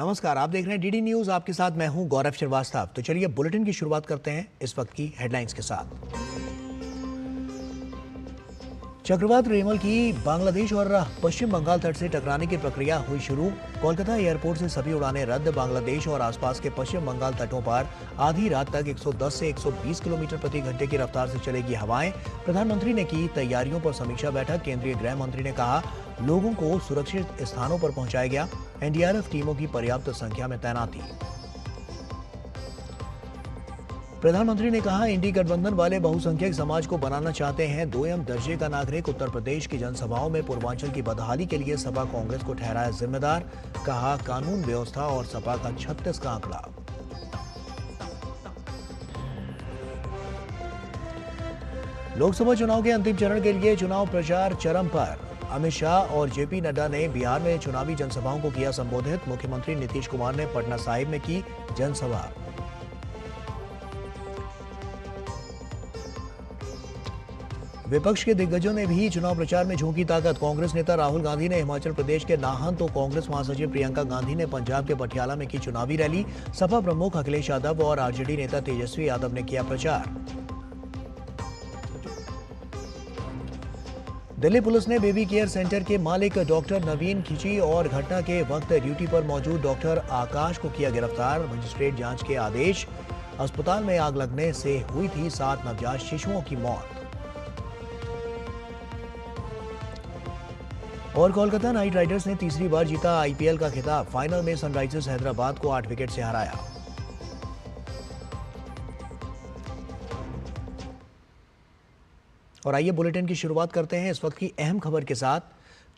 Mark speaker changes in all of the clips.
Speaker 1: नमस्कार, आप देख रहे हैं डीडी न्यूज। आपके साथ मैं हूं गौरव श्रीवास्तव। तो चलिए बुलेटिन की शुरुआत करते हैं इस वक्त की हेडलाइंस के साथ। चक्रवात रेमल की बांग्लादेश और पश्चिम बंगाल तट से टकराने की प्रक्रिया हुई शुरू। कोलकाता एयरपोर्ट से सभी उड़ानें रद्द। बांग्लादेश और आसपास के पश्चिम बंगाल तटों पर आधी रात तक 110 से 120 किलोमीटर प्रति घंटे की रफ्तार से चलेगी हवाएं। प्रधानमंत्री ने की तैयारियों पर समीक्षा बैठक। केंद्रीय गृह मंत्री ने कहा लोगों को सुरक्षित स्थानों पर पहुंचाया गया। एनडीआरएफ टीमों की पर्याप्त संख्या में तैनाती। प्रधानमंत्री ने कहा इंडी गठबंधन वाले बहुसंख्यक समाज को बनाना चाहते हैं 2M दर्जे का नागरिक। उत्तर प्रदेश की जनसभाओं में पूर्वांचल की बदहाली के लिए सपा कांग्रेस को ठहराया जिम्मेदार। कहा कानून व्यवस्था और सपा का 36 का आंकड़ा। लोकसभा चुनाव के अंतिम चरण के लिए चुनाव प्रचार चरम पर। अमित शाह और जेपी नड्डा ने बिहार में चुनावी जनसभाओं को किया संबोधित। मुख्यमंत्री नीतीश कुमार ने पटना साहिब में की जनसभा। विपक्ष के दिग्गजों ने भी चुनाव प्रचार में झोंकी ताकत। कांग्रेस नेता राहुल गांधी ने हिमाचल प्रदेश के नाहन तो कांग्रेस महासचिव प्रियंका गांधी ने पंजाब के पटियाला में की चुनावी रैली। सपा प्रमुख अखिलेश यादव और आरजेडी नेता तेजस्वी यादव ने किया प्रचार। दिल्ली पुलिस ने बेबी केयर सेंटर के मालिक डॉक्टर नवीन खिची और घटना के वक्त ड्यूटी पर मौजूद डॉक्टर आकाश को किया गिरफ्तार। मजिस्ट्रेट जांच के आदेश। अस्पताल में आग लगने से हुई थी 7 नवजात शिशुओं की मौत। और कोलकाता नाइट राइडर्स ने तीसरी बार जीता आईपीएल का खिताब। फाइनल में सनराइजर्स हैदराबाद को 8 विकेट से हराया। और आइए बुलेटिन की शुरुआत करते हैं इस वक्त की अहम खबर के साथ।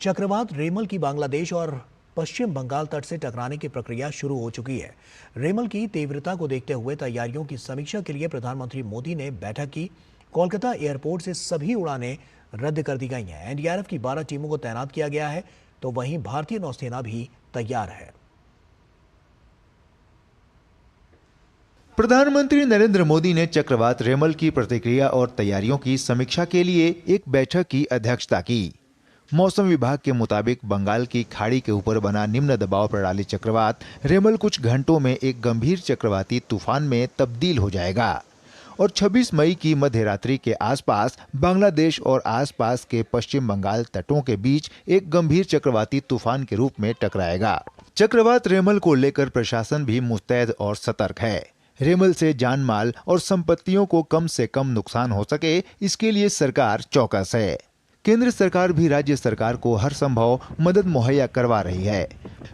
Speaker 1: चक्रवात रेमल की बांग्लादेश और पश्चिम बंगाल तट से टकराने की प्रक्रिया शुरू हो चुकी है। रेमल की तीव्रता को देखते हुए तैयारियों की समीक्षा के लिए प्रधानमंत्री मोदी ने बैठक की। कोलकाता एयरपोर्ट से सभी उड़ानें रद्द कर दी गई हैं। एनडीआरएफ की 12 टीमों को तैनात किया गया है, तो वहीं भारतीय नौसेना भी तैयार है।
Speaker 2: प्रधानमंत्री नरेंद्र मोदी ने चक्रवात रेमल की प्रतिक्रिया और तैयारियों की समीक्षा के लिए एक बैठक की अध्यक्षता की। मौसम विभाग के मुताबिक बंगाल की खाड़ी के ऊपर बना निम्न दबाव प्रणाली चक्रवात रेमल कुछ घंटों में एक गंभीर चक्रवाती तूफान में तब्दील हो जाएगा और 26 मई की मध्य रात्रि के आसपास बांग्लादेश और आसपास के पश्चिम बंगाल तटों के बीच एक गंभीर चक्रवाती तूफान के रूप में टकराएगा। चक्रवात रेमल को लेकर प्रशासन भी मुस्तैद और सतर्क है। रेमल से जान माल और संपत्तियों को कम से कम नुकसान हो सके, इसके लिए सरकार चौकस है। केंद्र सरकार भी राज्य सरकार को हर संभव मदद मुहैया करवा रही है।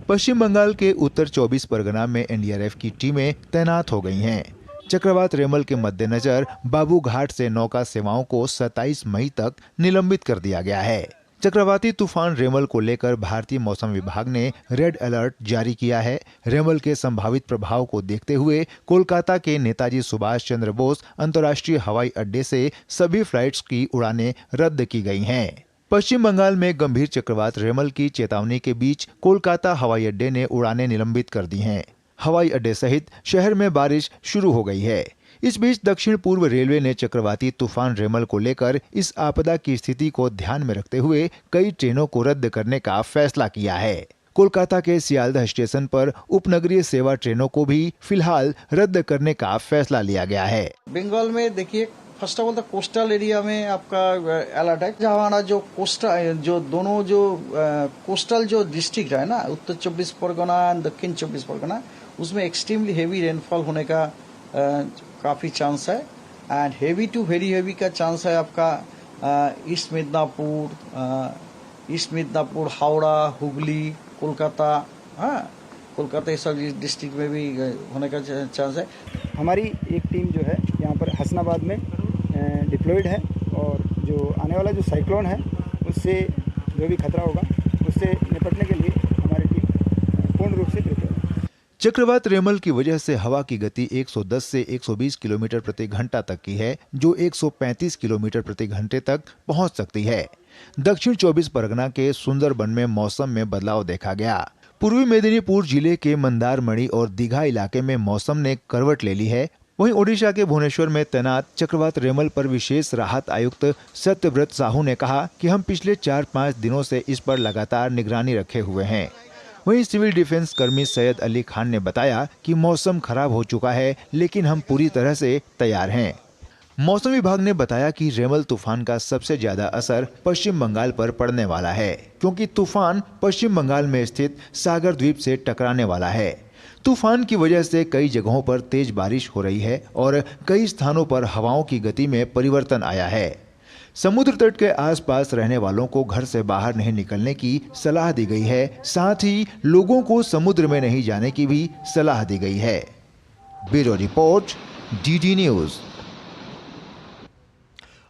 Speaker 2: पश्चिम बंगाल के उत्तर 24 परगना में एनडीआरएफ की टीमें तैनात हो गई हैं। चक्रवात रेमल के मद्देनजर बाबू घाट से नौका सेवाओं को 27 मई तक निलंबित कर दिया गया है। चक्रवाती तूफान रेमल को लेकर भारतीय मौसम विभाग ने रेड अलर्ट जारी किया है। रेमल के संभावित प्रभाव को देखते हुए कोलकाता के नेताजी सुभाष चंद्र बोस अंतर्राष्ट्रीय हवाई अड्डे से सभी फ्लाइट्स की उड़ानें रद्द की गई हैं। पश्चिम बंगाल में गंभीर चक्रवात रेमल की चेतावनी के बीच कोलकाता हवाई अड्डे ने उड़ानें निलंबित कर दी हैं। हवाई अड्डे सहित शहर में बारिश शुरू हो गई है। इस बीच दक्षिण पूर्व रेलवे ने चक्रवाती तूफान रेमल को लेकर इस आपदा की स्थिति को ध्यान में रखते हुए कई ट्रेनों को रद्द करने का फैसला किया है। कोलकाता के सियालदह स्टेशन पर उपनगरीय सेवा ट्रेनों को भी फिलहाल रद्द करने का फैसला लिया गया है।
Speaker 3: बंगाल में देखिए, first of all the coastal area में आपका अलर्ट है। जहाँ हमारा जो कोस्टल कोस्टल जो डिस्ट्रिक्ट है ना, उत्तर 24 परगना एंड दक्षिण 24 परगना, उसमें एक्सट्रीमली हेवी रेनफॉल होने का काफी चांस है। And heavy to very heavy का चांस है आपका ईस्ट मिदनापुर, हावड़ा, हुगली, कोलकाता, कोलकाता ये सब डिस्ट्रिक्ट में भी होने का चांस है।
Speaker 4: हमारी एक टीम जो है यहाँ पर हसनाबाद में डिप्लॉयड है और जो आने वाला जो साइक्लोन है उससे जो भी खतरा होगा उससे निपटने के लिए हमारी टीम पूर्ण रूप से प्रिपेयर है।
Speaker 2: चक्रवात रेमल की वजह से हवा की गति 110 से 120 किलोमीटर प्रति घंटा तक की है, जो 135 किलोमीटर प्रति घंटे तक पहुंच सकती है। दक्षिण 24 परगना के सुंदरबन में मौसम में बदलाव देखा गया। पूर्वी मेदिनीपुर जिले के मंदारमणि और दीघा इलाके में मौसम ने करवट ले ली है। वहीं ओडिशा के भुवनेश्वर में तैनात चक्रवात रेमल पर विशेष राहत आयुक्त सत्यव्रत साहू ने कहा कि हम पिछले 4-5 दिनों से इस पर लगातार निगरानी रखे हुए हैं। वहीं सिविल डिफेंस कर्मी सैयद अली खान ने बताया कि मौसम खराब हो चुका है, लेकिन हम पूरी तरह से तैयार हैं। मौसम विभाग ने बताया कि रेमल तूफान का सबसे ज्यादा असर पश्चिम बंगाल पर पड़ने वाला है, क्योंकि तूफान पश्चिम बंगाल में स्थित सागर द्वीप से टकराने वाला है। तूफान की वजह से कई जगहों पर तेज बारिश हो रही है और कई स्थानों पर हवाओं की गति में परिवर्तन आया है। समुद्र तट के आसपास रहने वालों को घर से बाहर नहीं निकलने की सलाह दी गई है। साथ ही लोगों को समुद्र में नहीं जाने की भी सलाह दी गई है। Bureau report, DD news.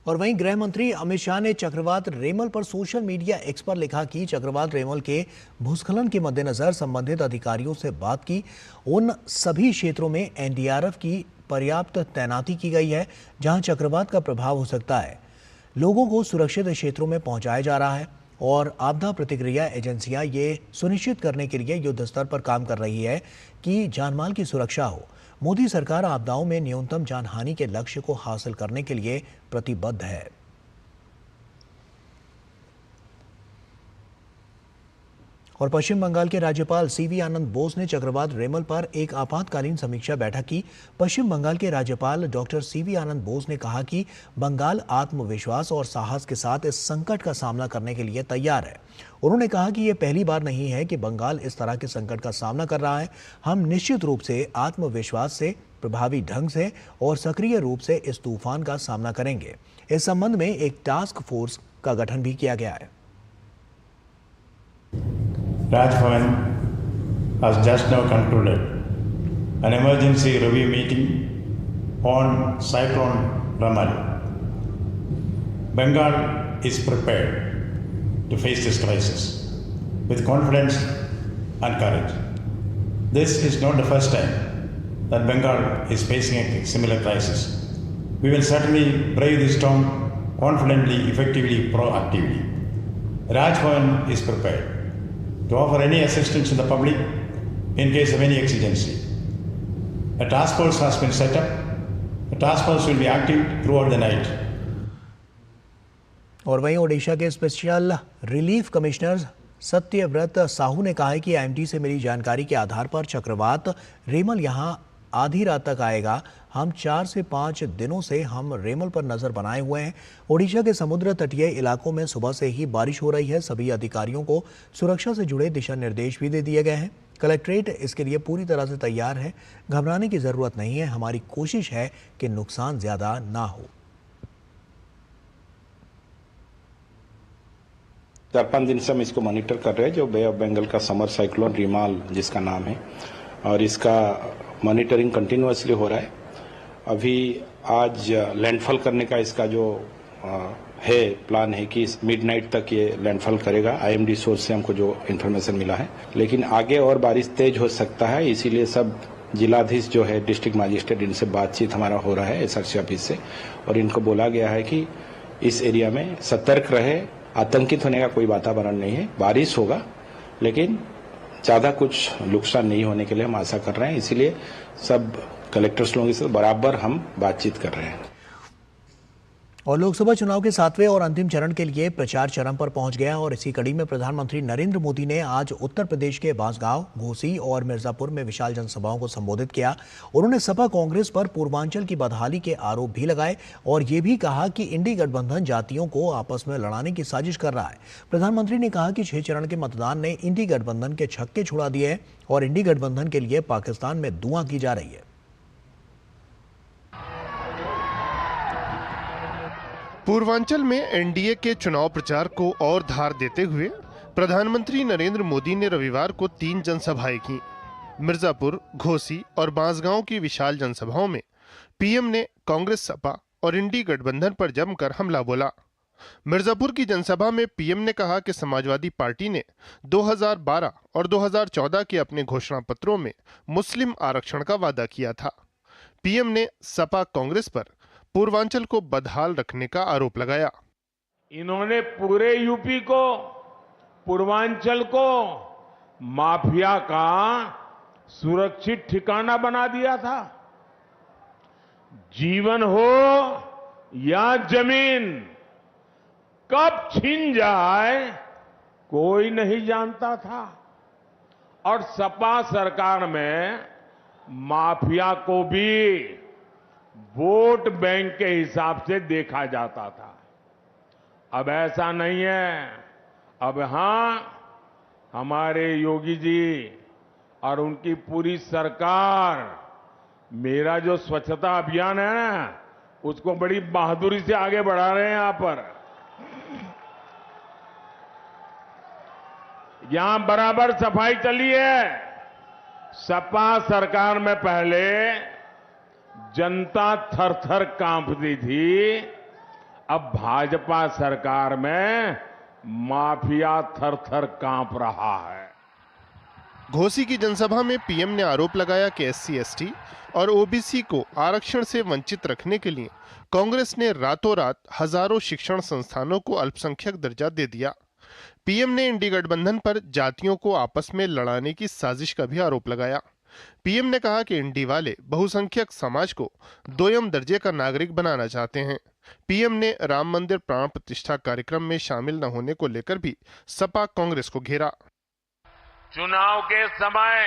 Speaker 1: और वहीं गृह मंत्री अमित शाह ने चक्रवात रेमल पर सोशल मीडिया एक्स पर लिखा कि चक्रवात रेमल के भूस्खलन के मद्देनजर संबंधित अधिकारियों से बात की। उन सभी क्षेत्रों में एनडीआरएफ की पर्याप्त तैनाती की गई है जहां चक्रवात का प्रभाव हो सकता है। लोगों को सुरक्षित क्षेत्रों में पहुंचाया जा रहा है और आपदा प्रतिक्रिया एजेंसियां ये सुनिश्चित करने के लिए युद्ध स्तर पर काम कर रही है कि जानमाल की सुरक्षा हो। मोदी सरकार आपदाओं में न्यूनतम जानहानि के लक्ष्य को हासिल करने के लिए प्रतिबद्ध है। और पश्चिम बंगाल के राज्यपाल सीवी आनंद बोस ने चक्रवात रेमल पर एक आपातकालीन समीक्षा बैठक की। पश्चिम बंगाल के राज्यपाल डॉक्टर सीवी आनंद बोस ने कहा कि बंगाल आत्मविश्वास और साहस के साथ इस संकट का सामना करने के लिए तैयार है। उन्होंने कहा कि यह पहली बार नहीं है कि बंगाल इस तरह के संकट का सामना कर रहा है। हम निश्चित रूप से आत्मविश्वास से, प्रभावी ढंग से और सक्रिय रूप से इस तूफान का सामना करेंगे। इस संबंध में एक टास्क फोर्स का गठन भी किया गया है।
Speaker 5: Raj Bhavan has just now concluded an emergency review meeting on Cyclone Ramal. Bengal is prepared to face this crisis with confidence and courage. This is not the first time that Bengal is facing a similar crisis. We will certainly brave this storm confidently, effectively, proactively. Raj Bhavan is prepared to offer any assistance to the public in case of any exigency. A task force has been set up. The task force will be active throughout the night.
Speaker 1: और वहीं ओडिशा के special relief commissioner Satyabrata Sahu ने कहा है कि IMD से मिली जानकारी के आधार पर चक्रवात रेमल यहां आधी रात तक आएगा। हम 4 से 5 दिनों से हम रेमल पर नजर बनाए हुए हैं। ओडिशा के समुद्र तटीय इलाकों में सुबह से ही बारिश हो रही है। सभी अधिकारियों को सुरक्षा से जुड़े दिशा निर्देश भी दे दिए गए हैं। कलेक्ट्रेट इसके लिए पूरी तरह से तैयार है। घबराने की जरूरत नहीं है। हमारी कोशिश है कि नुकसान ज्यादा ना हो।
Speaker 6: 4-5 दिन से हम इसको मॉनिटर कर रहे हैं, जो बे ऑफ बंगाल का समर साइक्लोन रिमाल जिसका नाम है, और इसका मॉनिटरिंग कंटिन्यूअसली हो रहा है। अभी आज लैंडफॉल करने का इसका जो है प्लान है कि मिडनाइट तक ये लैंडफॉल करेगा। आईएमडी सोर्स से हमको जो इन्फॉर्मेशन मिला है, लेकिन आगे और बारिश तेज हो सकता है। इसीलिए सब जिलाधीश जो है, डिस्ट्रिक्ट मजिस्ट्रेट, इनसे बातचीत हमारा हो रहा है एसआरसी ऑफिस से, और इनको बोला गया है कि इस एरिया में सतर्क रहे। आतंकित होने का कोई वातावरण नहीं है। बारिश होगा लेकिन ज्यादा कुछ नुकसान नहीं होने के लिए हम आशा कर रहे हैं। इसीलिए सब कलेक्टर्स लोगों के साथ बराबर हम बातचीत कर रहे हैं।
Speaker 1: और लोकसभा चुनाव के 7वें और अंतिम चरण के लिए प्रचार चरम पर पहुंच गया और इसी कड़ी में प्रधानमंत्री नरेंद्र मोदी ने आज उत्तर प्रदेश के बांसगांव, घोसी और मिर्जापुर में विशाल जनसभाओं को संबोधित किया। उन्होंने सपा कांग्रेस पर पूर्वांचल की बदहाली के आरोप भी लगाए और ये भी कहा कि इंडी गठबंधन जातियों को आपस में लड़ाने की साजिश कर रहा है। प्रधानमंत्री ने कहा कि 6 चरण के मतदान ने इंडी गठबंधन के छक्के छुड़ा दिए हैं और इंडी गठबंधन के लिए पाकिस्तान में दुआ की जा रही है।
Speaker 7: पूर्वांचल में एनडीए के चुनाव प्रचार को और धार देते हुए प्रधानमंत्री नरेंद्र मोदी ने रविवार को 3 जनसभाएं की। मिर्जापुर, घोसी और बांसगांव की विशाल जनसभाओं में पीएम ने कांग्रेस, सपा और इंडी गठबंधन पर जमकर हमला बोला। मिर्जापुर की जनसभा में पीएम ने कहा कि समाजवादी पार्टी ने 2012 और 2014 के अपने घोषणा पत्रों में मुस्लिम आरक्षण का वादा किया था। पीएम ने सपा कांग्रेस पर पूर्वांचल को बदहाल रखने का आरोप लगाया।
Speaker 8: इन्होंने पूरे यूपी को, पूर्वांचल को माफिया का सुरक्षित ठिकाना बना दिया था। जीवन हो या जमीन कब छिन जाए कोई नहीं जानता था। और सपा सरकार में माफिया को भी वोट बैंक के हिसाब से देखा जाता था। अब ऐसा नहीं है। अब हां, हमारे योगी जी और उनकी पूरी सरकार मेरा जो स्वच्छता अभियान है ना, उसको बड़ी बहादुरी से आगे बढ़ा रहे हैं। यहां बराबर सफाई चली है। सपा सरकार में पहले जनता थर-थर कांपती थी, अब भाजपा सरकार में माफिया थर-थर कांप रहा है।
Speaker 7: घोसी की जनसभा में पीएम ने आरोप लगाया कि SC/ST और OBC को आरक्षण से वंचित रखने के लिए कांग्रेस ने रातों रात हजारों शिक्षण संस्थानों को अल्पसंख्यक दर्जा दे दिया। पीएम ने इंडी गठबंधन पर जातियों को आपस में लड़ाने की साजिश का भी आरोप लगाया। पीएम ने कहा कि इंडी वाले बहुसंख्यक समाज को दोयम दर्जे का नागरिक बनाना चाहते हैं। पीएम ने राम मंदिर प्राण प्रतिष्ठा कार्यक्रम में शामिल न होने को लेकर भी सपा कांग्रेस को घेरा।
Speaker 8: चुनाव के समय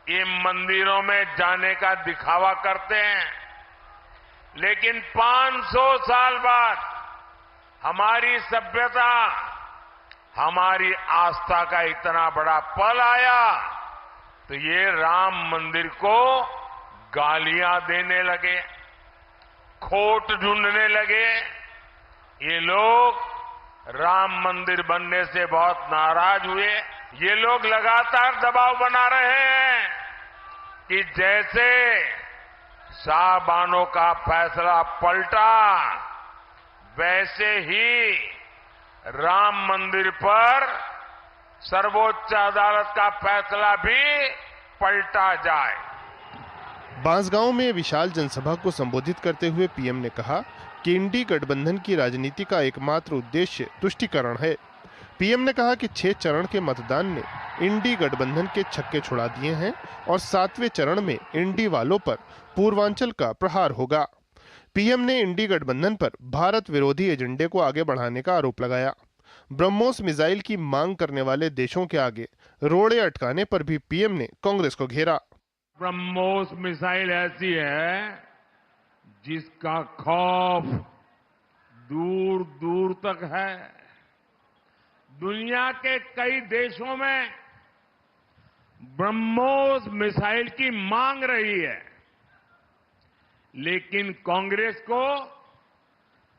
Speaker 8: ये मंदिरों में जाने का दिखावा करते हैं, लेकिन 500 साल बाद हमारी सभ्यता, हमारी आस्था का इतना बड़ा पल आया तो ये राम मंदिर को गालियां देने लगे, खोट ढूंढने लगे। ये लोग राम मंदिर बनने से बहुत नाराज हुए। ये लोग लगातार दबाव बना रहे हैं कि जैसे शाहबानो का फैसला पलटा, वैसे ही राम मंदिर पर सर्वोच्च अदालत का फैसला भी पलटा जाए।
Speaker 7: बांसगांव में विशाल जनसभा को संबोधित करते हुए पीएम ने कहा कि इंडी गठबंधन की राजनीति का एकमात्र उद्देश्य तुष्टीकरण है। पीएम ने कहा कि 6 चरण के मतदान ने इंडी गठबंधन के छक्के छुड़ा दिए हैं और 7वें चरण में इंडी वालों पर पूर्वांचल का प्रहार होगा। पीएम ने इंडी गठबंधन पर भारत विरोधी एजेंडे को आगे बढ़ाने का आरोप लगाया। ब्रह्मोस मिसाइल की मांग करने वाले देशों के आगे रोड़े अटकाने पर भी पीएम ने कांग्रेस को घेरा।
Speaker 8: ब्रह्मोस मिसाइल ऐसी है जिसका खौफ दूर दूर तक है। दुनिया के कई देशों में ब्रह्मोस मिसाइल की मांग रही है, लेकिन कांग्रेस को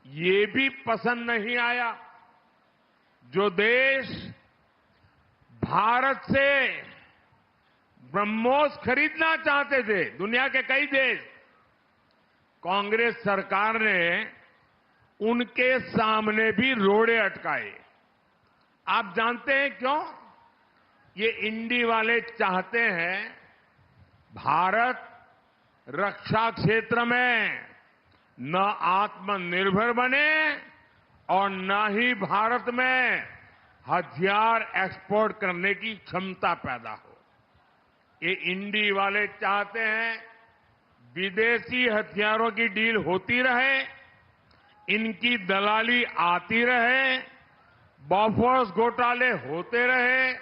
Speaker 8: ये भी पसंद नहीं आया। जो देश भारत से ब्रह्मोस खरीदना चाहते थे, दुनिया के कई देश, कांग्रेस सरकार ने उनके सामने भी रोड़े अटकाए। आप जानते हैं क्यों? ये इंडी वाले चाहते हैं भारत रक्षा क्षेत्र में न आत्मनिर्भर बने और न ही भारत में हथियार एक्सपोर्ट करने की क्षमता पैदा हो। ये इंडी वाले चाहते हैं विदेशी हथियारों की डील होती रहे, इनकी दलाली आती रहे, बॉफोर्स घोटाले होते रहे,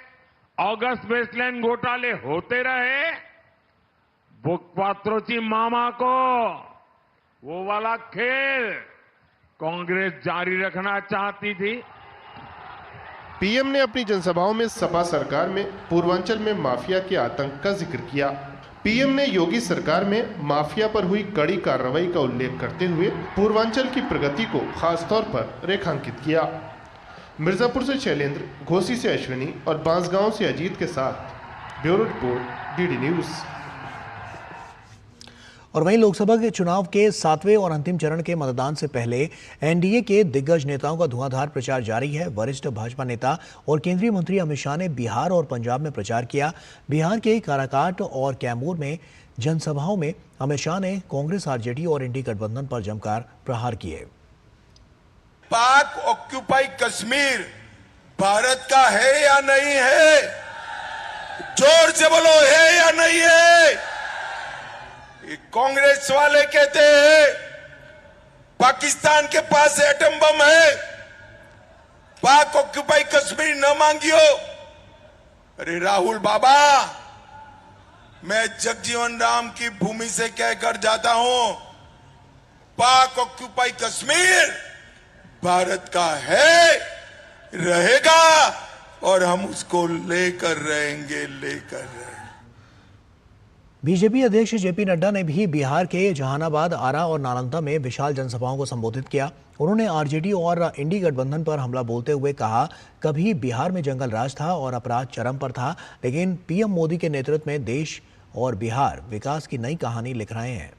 Speaker 8: ऑगस्ट वेस्टलैंड घोटाले होते रहे। बुकपात्रोची मामा को वो वाला खेल कांग्रेस जारी रखना चाहती थी।
Speaker 7: पीएम ने अपनी जनसभाओं में सपा सरकार में पूर्वांचल में माफिया के आतंक का जिक्र किया। पीएम ने योगी सरकार में माफिया पर हुई कड़ी कार्रवाई का उल्लेख करते हुए पूर्वांचल की प्रगति को खासतौर पर रेखांकित किया। मिर्जापुर से शैलेंद्र, घोसी से अश्विनी और बांसगांव से अजीत के साथ ब्यूरो रिपोर्ट, डीडी न्यूज।
Speaker 1: और वहीं लोकसभा के चुनाव के 7वें और अंतिम चरण के मतदान से पहले एनडीए के दिग्गज नेताओं का धुआंधार प्रचार जारी है। वरिष्ठ भाजपा नेता और केंद्रीय मंत्री अमित शाह ने बिहार और पंजाब में प्रचार किया। बिहार के काराकाट और कैमूर में जनसभाओं में अमित शाह ने कांग्रेस, आरजेडी और इंडी गठबंधन पर जमकर प्रहार किए।
Speaker 9: पाक ऑक्यूपाई कश्मीर भारत का है या नहीं है? जोर से बोलो, है या नहीं है? कांग्रेस वाले कहते हैं पाकिस्तान के पास एटम बम है, पाक ऑक्यूपाई कश्मीर न मांगियो। अरे राहुल बाबा, मैं जगजीवन राम की भूमि से कहकर जाता हूं, पाक ऑक्यूपाई कश्मीर भारत का है, रहेगा और हम उसको लेकर रहेंगे।
Speaker 1: बीजेपी अध्यक्ष जेपी नड्डा ने भी बिहार के जहानाबाद, आरा और नालंदा में विशाल जनसभाओं को संबोधित किया। उन्होंने आरजेडी और इंडी गठबंधन पर हमला बोलते हुए कहा, कभी बिहार में जंगल राज था और अपराध चरम पर था, लेकिन पीएम मोदी के नेतृत्व में देश और बिहार विकास की नई कहानी लिख रहे हैं।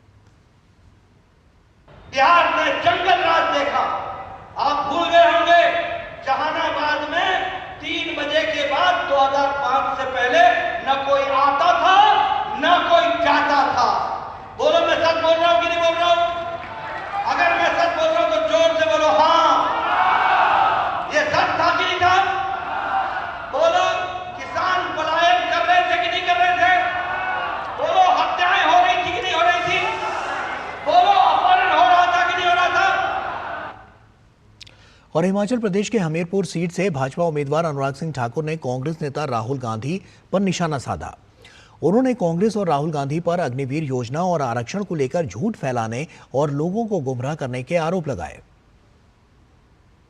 Speaker 10: बिहार ने जंगल राज देखा। आप भूल गए होंगे, जहानाबाद में 3 बजे के बाद 2005 से पहले न कोई आता था न कोई जाता था। बोलो, मैं सच बोल रहा हूं कि नहीं बोल रहा हूं? अगर मैं सच बोल रहा हूं तो जोर से बोलो हाँ। ये सच था कि नहीं था? बोलो, किसान पलायन कर रहे थे कि नहीं कर रहे थे? बोलो, हत्याएं हो रही थी कि नहीं हो रही थी? बोलो, अपहरण हो रहा था कि नहीं हो रहा था?
Speaker 1: और हिमाचल प्रदेश के हमीरपुर सीट से भाजपा उम्मीदवार अनुराग सिंह ठाकुर ने कांग्रेस नेता राहुल गांधी पर निशाना साधा। उन्होंने कांग्रेस और राहुल गांधी पर अग्निवीर योजना और आरक्षण को लेकर झूठ फैलाने और लोगों को गुमराह करने के आरोप लगाए।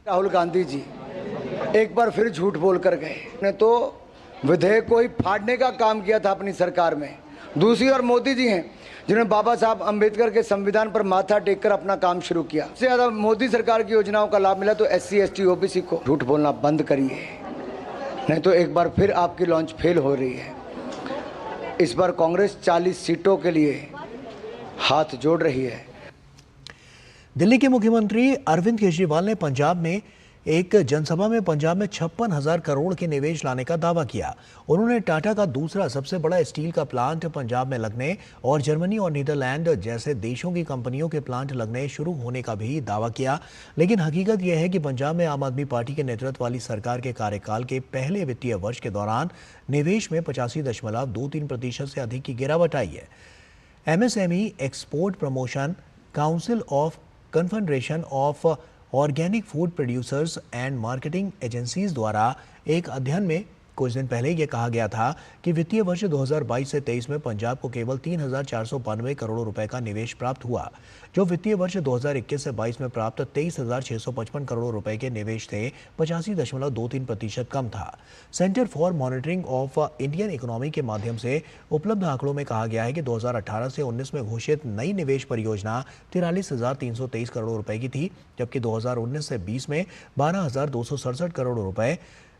Speaker 11: राहुल गांधी जी एक बार फिर झूठ बोलकर गए। ने तो विधेयक को ही फाड़ने का काम किया था अपनी सरकार में। दूसरी ओर मोदी जी हैं जिन्होंने बाबा साहब अंबेडकर के संविधान पर माथा टेककर अपना काम शुरू किया। सबसे ज्यादा मोदी सरकार की योजनाओं का लाभ मिला तो SC ST OBC को। झूठ बोलना बंद करिए, नहीं तो एक बार फिर आपकी लॉन्च फेल हो रही है। इस बार कांग्रेस 40 सीटों के लिए हाथ जोड़ रही है।
Speaker 1: दिल्ली के मुख्यमंत्री अरविंद केजरीवाल ने पंजाब में एक जनसभा में पंजाब में 56,000 करोड़ के निवेश लाने का दावा किया। उन्होंने टाटा का दूसरा सबसे बड़ा स्टील का प्लांट पंजाब में लगने और जर्मनी और नीदरलैंड जैसे देशों की कंपनियों के प्लांट लगने शुरू होने का भी दावा किया। लेकिन हकीकत यह है कि पंजाब में आम आदमी पार्टी के नेतृत्व वाली सरकार के कार्यकाल के पहले वित्तीय वर्ष के दौरान निवेश में 85.23% से अधिक की गिरावट आई है। MSME export promotion council of confederation of organic food producers and marketing agencies द्वारा एक अध्ययन में कुछ दिन पहले ये कहा गया था कि वित्तीय वर्ष 2022 से 23 में पंजाब को केवल 3,492 करोड़ रुपए का निवेश प्राप्त हुआ, जो वित्तीय वर्ष 2021 से 22 में प्राप्त 23,655 करोड़ रुपए के निवेश से 85.23% कम था। Centre for monitoring of Indian economy के माध्यम से उपलब्ध आंकड़ों में कहा गया है कि 2018 से 19 में घोषित नई निवेश परियोजना 43,323 करोड़ रुपए की थी, जबकि 2019 से 20 में 12,267 करोड़ रुपए,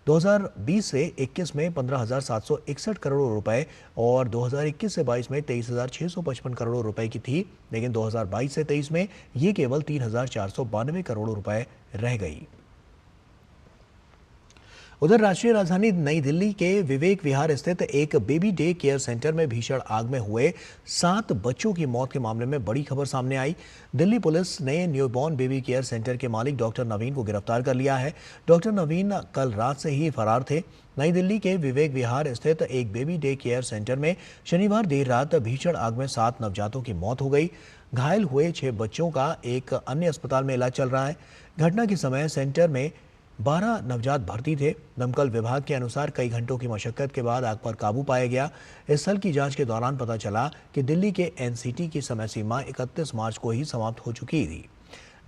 Speaker 1: 2020 से 21 में 15,761 करोड़ रुपए और 2021 से 22 में 23,655 करोड़ रुपए की थी। लेकिन 2022 से 23 में ये केवल 3,492 करोड़ रुपए रह गई। उधर राष्ट्रीय राजधानी नई दिल्ली के विवेक विहार स्थित एक बेबी डे केयर सेंटर में भीषण आग में हुए 7 बच्चों की मौत के मामले में बड़ी खबर सामने आई। दिल्ली पुलिस ने न्यूबॉर्न बेबी केयर सेंटर के मालिक डॉक्टर नवीन को गिरफ्तार कर लिया है। डॉक्टर नवीन कल रात से ही फरार थे। नई दिल्ली के विवेक विहार स्थित एक बेबी डे केयर सेंटर में शनिवार देर रात भीषण आग में 7 नवजातों की मौत हो गई। घायल हुए 6 बच्चों का एक अन्य अस्पताल में इलाज चल रहा है। घटना के समय सेंटर में 12 नवजात भर्ती थे। दमकल विभाग के अनुसार कई घंटों की मशक्कत के बाद आग पर काबू पाया गया। इस स्थल की जांच के दौरान पता चला कि दिल्ली के NCT की समय सीमा 31 मार्च को ही समाप्त हो चुकी थी।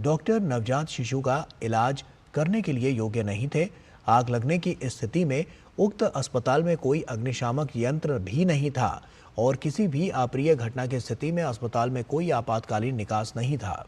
Speaker 1: डॉक्टर नवजात शिशु का इलाज करने के लिए योग्य नहीं थे। आग लगने की स्थिति में उक्त अस्पताल में कोई अग्निशामक यंत्र भी नहीं था और किसी भी अप्रिय घटना की स्थिति में अस्पताल में कोई आपातकालीन निकास नहीं था।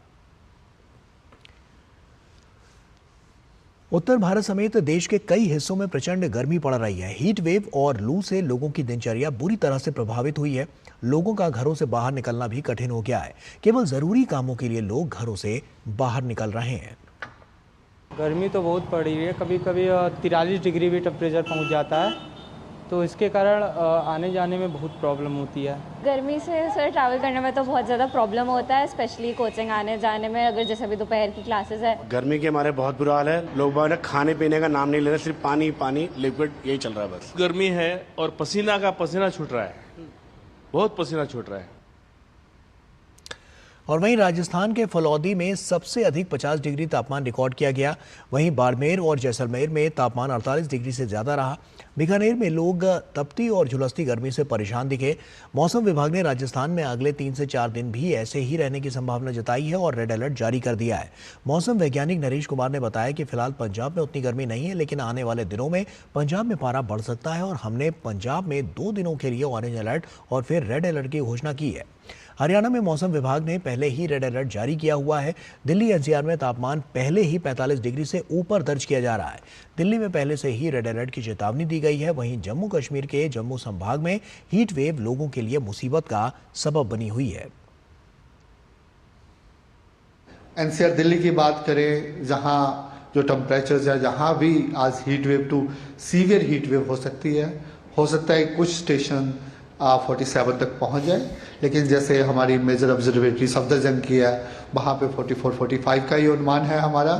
Speaker 1: उत्तर भारत समेत देश के कई हिस्सों में प्रचंड गर्मी पड़ रही है। हीट वेव और लू से लोगों की दिनचर्या बुरी तरह से प्रभावित हुई है। लोगों का घरों से बाहर निकलना भी कठिन हो गया है। केवल जरूरी कामों के लिए लोग घरों से बाहर निकल रहे हैं।
Speaker 12: गर्मी तो बहुत पड़ रही है, कभी कभी 43 डिग्री भी टेम्परेचर पहुंच जाता है, तो इसके कारण आने जाने में बहुत प्रॉब्लम होती है।
Speaker 13: गर्मी से सर ट्रैवल करने में तो बहुत ज़्यादा प्रॉब्लम होता है, स्पेशली कोचिंग आने जाने में। अगर जैसे अभी दोपहर की क्लासेस है,
Speaker 14: गर्मी के हमारे बहुत बुरा हाल है। लोग बाहर खाने पीने का नाम नहीं ले रहे, सिर्फ पानी पानी लिक्विड यही चल रहा है बस।
Speaker 15: गर्मी है और पसीना छूट रहा है, बहुत पसीना छूट रहा है।
Speaker 1: और वहीं राजस्थान के फलौदी में सबसे अधिक 50 डिग्री तापमान रिकॉर्ड किया गया। वहीं बाड़मेर और जैसलमेर में तापमान 48 डिग्री से ज़्यादा रहा। बीकानेर में लोग तपती और झुलसती गर्मी से परेशान दिखे। मौसम विभाग ने राजस्थान में अगले 3 से 4 दिन भी ऐसे ही रहने की संभावना जताई है और रेड अलर्ट जारी कर दिया है। मौसम वैज्ञानिक नरेश कुमार ने बताया कि फिलहाल पंजाब में उतनी गर्मी नहीं है, लेकिन आने वाले दिनों में पंजाब में पारा बढ़ सकता है और हमने पंजाब में 2 दिनों के लिए ऑरेंज अलर्ट और फिर रेड अलर्ट की घोषणा की है। हरियाणा में मौसम विभाग ने पहले ही रेड अलर्ट जारी किया हुआ है। दिल्ली एनसीआर में तापमान पहले ही 45 डिग्री से ऊपर दर्ज किया जा रहा है। दिल्ली में पहले से ही रेड अलर्ट की चेतावनी दी गई है। वहीं जम्मू कश्मीर के जम्मू संभाग में हीट वेव लोगों के लिए मुसीबत का सबब बनी हुई है।
Speaker 15: एनसीआर दिल्ली की बात करें, जहां जो टेम्परेचर्स है, जहां भी आज heat wave to severe heat wave हो सकती है। हो सकता है कुछ स्टेशन 47 तक पहुंच जाए, लेकिन जैसे हमारी मेजर ऑब्जर्वेटरी सफदरजंग की है, वहाँ पे 44-45 का ही अनुमान है हमारा,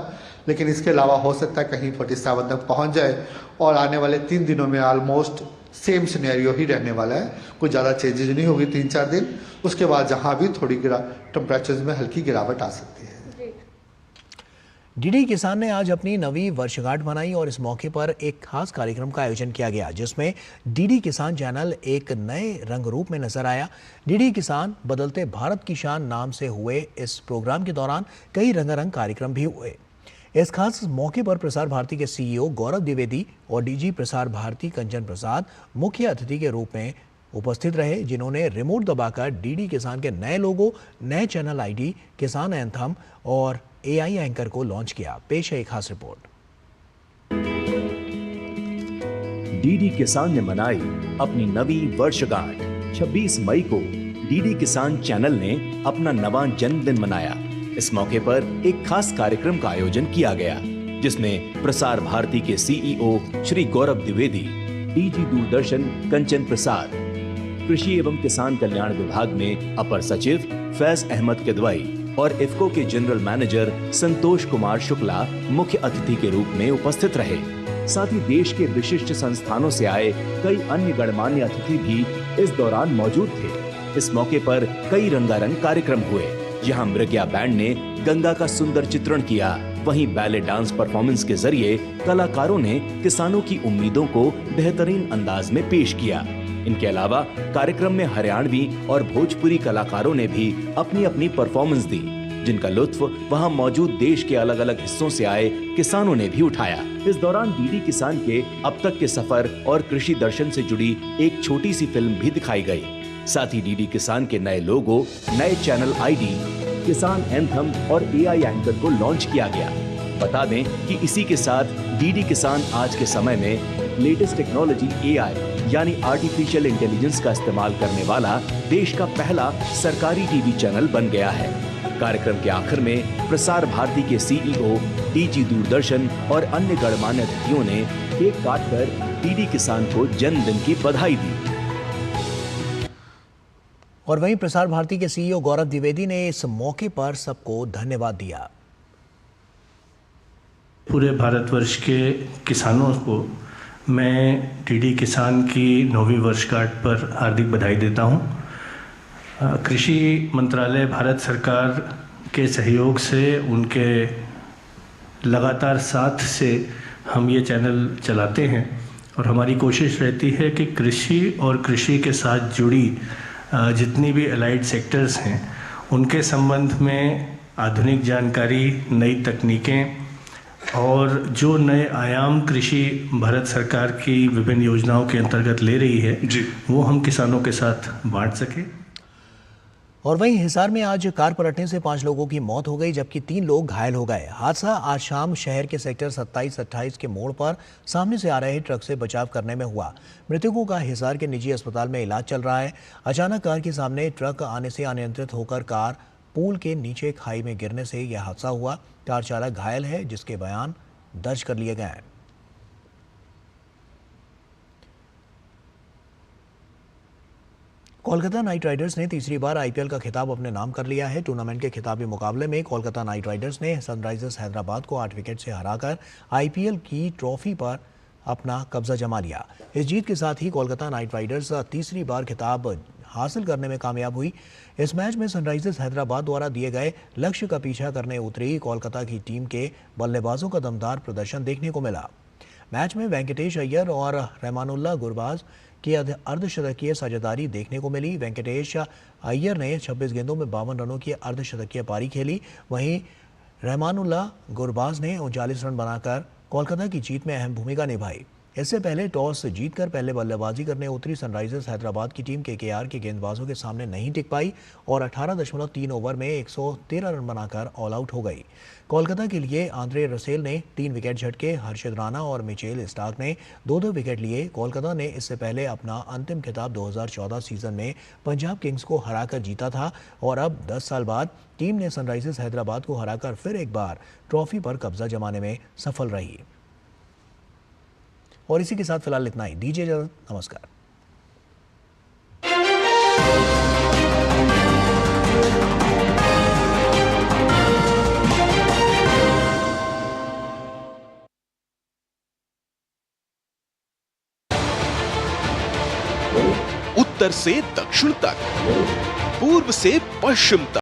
Speaker 15: लेकिन इसके अलावा हो सकता है कहीं 47 तक पहुंच जाए। और आने वाले 3 दिनों में ऑलमोस्ट सेम सिनेरियो ही रहने वाला है, कुछ ज़्यादा चेंजेज नहीं होगी 3-4 दिन। उसके बाद जहाँ भी थोड़ी टेम्परेचर्स में हल्की गिरावट आ सकती है।
Speaker 1: डीडी किसान ने आज अपनी नवी वर्षगांठ मनाई और इस मौके पर एक खास कार्यक्रम का आयोजन किया गया, जिसमें डीडी किसान चैनल एक नए रंग रूप में नजर आया। डीडी किसान बदलते भारत की शान नाम से हुए इस प्रोग्राम के दौरान कई रंगारंग कार्यक्रम भी हुए। इस खास मौके पर प्रसार भारती के सीईओ गौरव द्विवेदी और डीजी प्रसार भारती कंचन प्रसाद मुख्य अतिथि के रूप में उपस्थित रहे, जिन्होंने रिमोट दबाकर डीडी किसान के नए लोगो, नए चैनल आईडी, किसान एंथम और एआई एंकर को लॉन्च किया। पेश है एक खास रिपोर्ट।
Speaker 16: डीडी किसान ने मनाई अपनी नवी वर्षगांठ। 26 मई को डीडी किसान चैनल ने अपना नवा जन्मदिन मनाया। इस मौके पर एक खास कार्यक्रम का आयोजन किया गया, जिसमें प्रसार भारती के सीईओ श्री गौरव द्विवेदी, डीजी दूरदर्शन कंचन प्रसाद, कृषि एवं किसान कल्याण विभाग में अपर सचिव फैज अहमद किदवई और इफ्को के जनरल मैनेजर संतोष कुमार शुक्ला मुख्य अतिथि के रूप में उपस्थित रहे। साथ ही देश के विशिष्ट संस्थानों से आए कई अन्य गणमान्य अतिथि भी इस दौरान मौजूद थे। इस मौके पर कई रंगारंग कार्यक्रम हुए, जहां मृग्या बैंड ने गंगा का सुंदर चित्रण किया। वहीं बैले डांस परफॉर्मेंस के जरिए कलाकारों ने किसानों की उम्मीदों को बेहतरीन अंदाज में पेश किया। इनके अलावा कार्यक्रम में हरियाणवी और भोजपुरी कलाकारों ने भी अपनी अपनी परफॉर्मेंस दी, जिनका लुत्फ वहां मौजूद देश के अलग अलग हिस्सों से आए किसानों ने भी उठाया। इस दौरान डीडी किसान के अब तक के सफर और कृषि दर्शन से जुड़ी एक छोटी सी फिल्म भी दिखाई गई। साथ ही डीडी किसान के नए लोगो, नए चैनल आईडी, किसान एंथम और एआई एंकर को लॉन्च किया गया। बता दें कि इसी के साथ डीडी किसान आज के समय में लेटेस्ट टेक्नोलॉजी एआई यानी आर्टिफिशियल इंटेलिजेंस का इस्तेमाल करने वाला देश का पहला सरकारी टीवी चैनल बन गया है। कार्यक्रम के आखिर में प्रसार भारती के सीईओ, डीजी दूरदर्शन और अन्य गणमान्य अतिथियों ने केक काटकर डीडी किसान को जन्मदिन की बधाई दी।
Speaker 1: और वहीं प्रसार भारती के सीईओ गौरव द्विवेदी ने इस मौके पर सबको धन्यवाद दिया।
Speaker 17: पूरे भारतवर्ष के किसानों को मैं डीडी किसान की 9वीं वर्षगांठ पर हार्दिक बधाई देता हूं। कृषि मंत्रालय भारत सरकार के सहयोग से, उनके लगातार साथ से हम ये चैनल चलाते हैं और हमारी कोशिश रहती है कि कृषि और कृषि के साथ जुड़ी जितनी भी अलाइड सेक्टर्स हैं, उनके संबंध में आधुनिक जानकारी, नई तकनीकें और जो नए आयाम कृषि भारत सरकार की विभिन्न योजनाओं के अंतर्गत ले रही है जी, वो हम किसानों के साथ बांट सके।
Speaker 1: और वहीं हिसार में आज कार पलटने से 5 लोगों की मौत हो गई, जबकि 3 लोग घायल हो गए। हादसा आज शाम शहर के सेक्टर 27-28 के मोड़ पर सामने से आ रहे ट्रक से बचाव करने में हुआ। मृतकों का हिसार के निजी अस्पताल में इलाज चल रहा है। अचानक कार के सामने ट्रक आने से अनियंत्रित होकर कार पुल के नीचे खाई में गिरने से यह हादसा हुआ। कार चालक घायल है, जिसके बयान दर्ज कर लिए गए हैं। कोलकाता नाइट राइडर्स ने तीसरी बार आईपीएल का खिताब अपने नाम कर लिया है। टूर्नामेंट के खिताबी मुकाबले में कोलकाता नाइट राइडर्स ने सनराइजर्स हैदराबाद को 8 विकेट से हराकर आईपीएल की ट्रॉफी पर अपना कब्जा जमा लिया। इस जीत के साथ ही कोलकाता नाइट राइडर्स तीसरी बार खिताब हासिल करने में कामयाब हुई। इस मैच में सनराइजर्स हैदराबाद द्वारा दिए गए लक्ष्य का पीछा करने उतरी कोलकाता की टीम के बल्लेबाजों का दमदार प्रदर्शन देखने को मिला। मैच में वेंकटेश अय्यर और रहमानुल्लाह गुरबाज की अर्धशतकीय साझेदारी देखने को मिली। वेंकटेश अय्यर ने 26 गेंदों में 52 रनों की अर्धशतकीय पारी खेली, वहीं रहमानुल्लाह गुरबाज ने 39 रन बनाकर कोलकाता की जीत में अहम भूमिका निभाई। इससे पहले टॉस जीतकर पहले बल्लेबाजी करने उतरी सनराइजर्स हैदराबाद की टीम केकेआर के गेंदबाजों के सामने नहीं टिक पाई और 18.3 ओवर में 113 रन बनाकर ऑल आउट हो गई। कोलकाता के लिए आंद्रे रसेल ने 3 विकेट झटके, हर्षित राणा और मिचेल स्टार्क ने 2-2 विकेट लिए। कोलकाता ने इससे पहले अपना अंतिम खिताब 2014 सीजन में पंजाब किंग्स को हराकर जीता था और अब 10 साल बाद टीम ने सनराइजर्स हैदराबाद को हराकर फिर एक बार ट्रॉफी पर कब्जा जमाने में सफल रही। और इसी के साथ फिलहाल इतना ही। दीजिए इजाजत, नमस्कार।
Speaker 18: उत्तर से दक्षिण तक, पूर्व से पश्चिम तक